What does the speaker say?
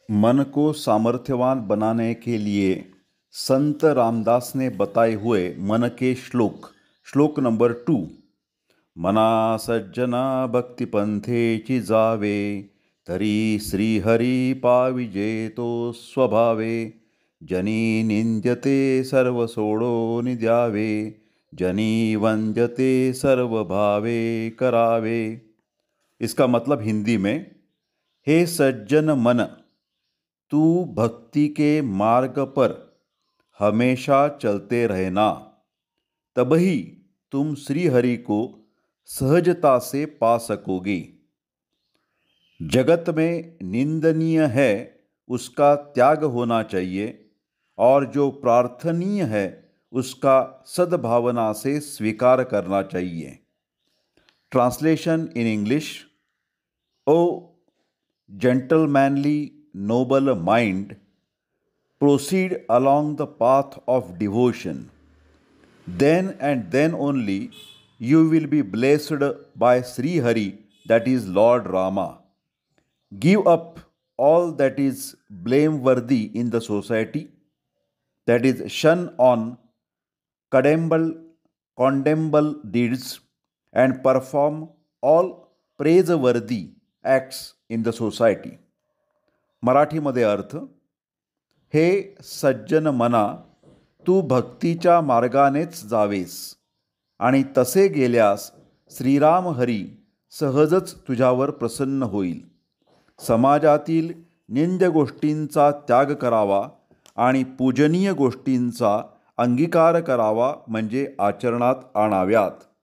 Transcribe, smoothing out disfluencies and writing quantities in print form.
मन को सामर्थ्यवान बनाने के लिए संत रामदास ने बताए हुए मन के श्लोक। श्लोक नंबर 2। मना सज्जना भक्तिपंथेची जावे, तरी श्रीहरी पाविजे तो स्वभावे. जनी निंद्यते सर्व सोडोनि द्यावे, जनी वंद्यते सर्व भावे करावे. इसका मतलब हिंदी में, हे सज्जन मन, तू भक्ति के मार्ग पर हमेशा चलते रहना, तभी तुम श्री हरि को सहजता से पा सकोगे. जगत में निंदनीय है उसका त्याग होना चाहिए, और जो प्रार्थनीय है उसका सद्भावना से स्वीकार करना चाहिए. Translation in English. O gentlemanly, noble mind, proceed along the path of devotion. Then and then only you will be blessed by Sri Hari, that is Lord Rama. Give up all that is blameworthy in the society, that is shun on condemnable deeds, and perform all praiseworthy acts in the society. मराठीमध्ये अर्थ. हे सज्जन मना, तू भक्तीच्या मार्गानेच जावेस, आणि तसे गेल्यास श्रीराम हरी सहजच तुझ्यावर प्रसन्न होईल. समाजातील निंद्य गोष्टींचा त्याग करावा आणि पूजनीय गोष्टींचा अंगीकार करावा, म्हणजे आचरणात आणाव्यात.